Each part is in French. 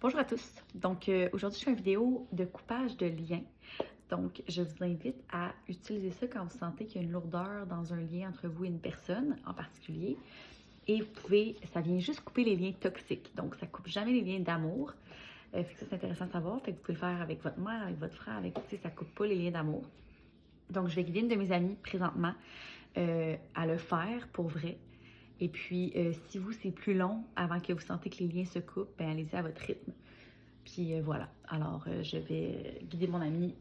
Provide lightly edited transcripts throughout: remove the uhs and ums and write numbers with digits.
Bonjour à tous. Donc, aujourd'hui, je fais une vidéo de coupage de liens. Donc, je vous invite à utiliser ça quand vous sentez qu'il y a une lourdeur dans un lien entre vous et une personne en particulier. Et vous pouvez, ça vient juste couper les liens toxiques. Donc, ça coupe jamais les liens d'amour. Fait que ça, c'est intéressant à savoir. Fait que vous pouvez le faire avec votre mère, avec votre frère, avec, tu sais, ça coupe pas les liens d'amour. Donc, je vais guider une de mes amies présentement à le faire pour vrai. Et puis, si vous, c'est plus long avant que vous sentez que les liens se coupent, ben allez-y à votre rythme. Puis voilà. Alors, je vais guider mon ami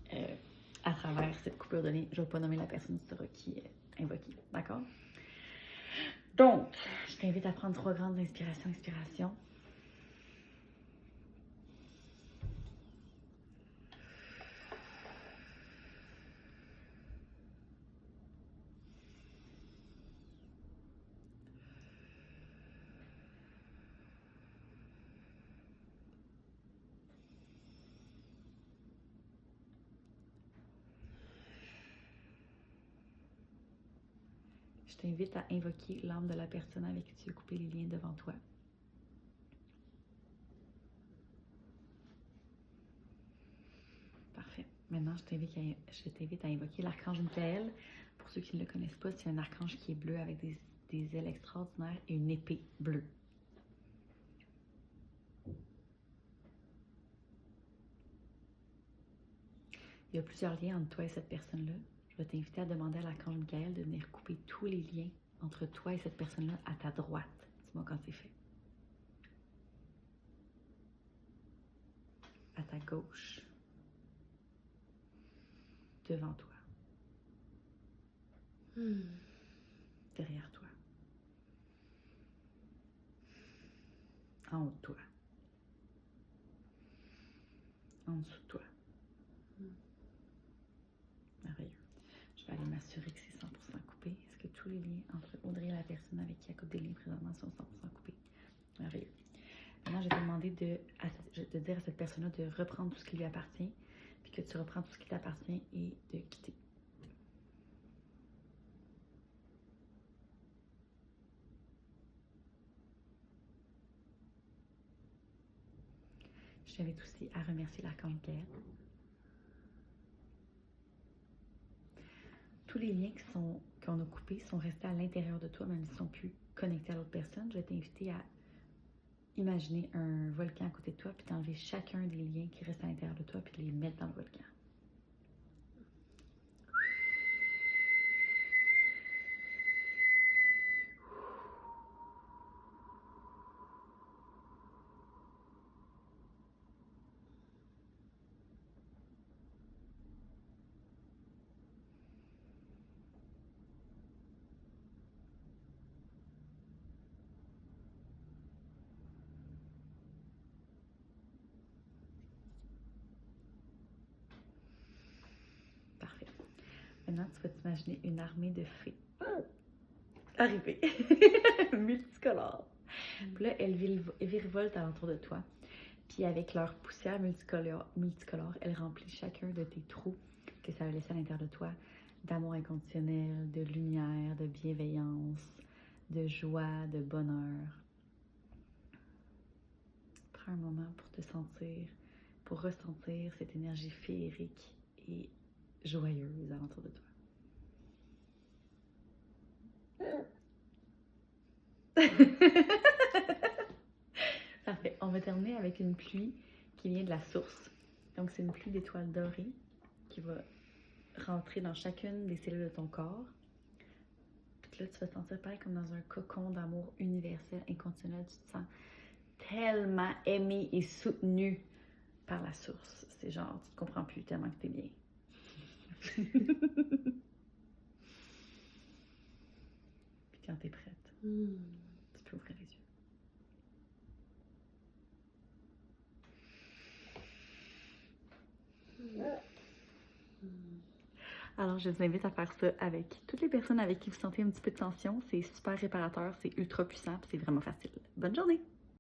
à travers cette coupure de liens. Je ne vais pas nommer la personne qui sera qui est invoquée. D'accord? Donc, je t'invite à prendre 3 grandes inspirations. Je t'invite à invoquer l'âme de la personne avec qui tu veux couper les liens devant toi. Parfait. Maintenant, je t'invite à invoquer l'archange Michael. Pour ceux qui ne le connaissent pas, c'est un archange qui est bleu avec des ailes extraordinaires et une épée bleue. Il y a plusieurs liens entre toi et cette personne-là. Je vais t'inviter à demander à l'archange Michael de venir couper tous les liens entre toi et cette personne-là à ta droite. Dis-moi quand c'est fait. À ta gauche. Devant toi. Derrière toi. En haut de toi. En dessous de toi. Merveilleux. Je vais aller m'assurer que c'est 100% coupé. Est-ce que tous les liens entre Audrey et la personne avec qui elle coupe des liens présentement sont 100% coupés? Merveilleux. Maintenant, je vais te demander de dire à cette personne-là de reprendre tout ce qui lui appartient, puis que tu reprends tout ce qui t'appartient et de quitter. Je t'invite aussi à remercier l'archange Michael. Tous les liens qu'on a coupés sont restés à l'intérieur de toi, même s'ils ne sont plus connectés à l'autre personne. Je vais t'inviter à imaginer un volcan à côté de toi, puis d'enlever chacun des liens qui restent à l'intérieur de toi, puis de les mettre dans le volcan. Parfait. Maintenant, tu vas t'imaginer une armée de fées arriver, multicolores. Puis là, elles virevoltent alentour de toi. Puis avec leur poussière multicolore, elles remplissent chacun de tes trous que ça a laissé à l'intérieur de toi, d'amour inconditionnel, de lumière, de bienveillance, de joie, de bonheur. Prends un moment pour te sentir, pour ressentir cette énergie féerique et joyeuse alentour de toi. Parfait. On va terminer avec une pluie qui vient de la source. Donc, c'est une pluie d'étoiles dorées qui va rentrer dans chacune des cellules de ton corps. Puis là, tu vas te sentir pareil comme dans un cocon d'amour universel, inconditionnel. Tu te sens tellement aimé et soutenu par la source. C'est genre, tu te comprends plus tellement que t'es bien. Puis quand t'es prête, tu peux ouvrir les yeux. Alors, je vous invite à faire ça avec toutes les personnes avec qui vous sentez un petit peu de tension. C'est super réparateur, c'est ultra puissant, puis c'est vraiment facile. Bonne journée!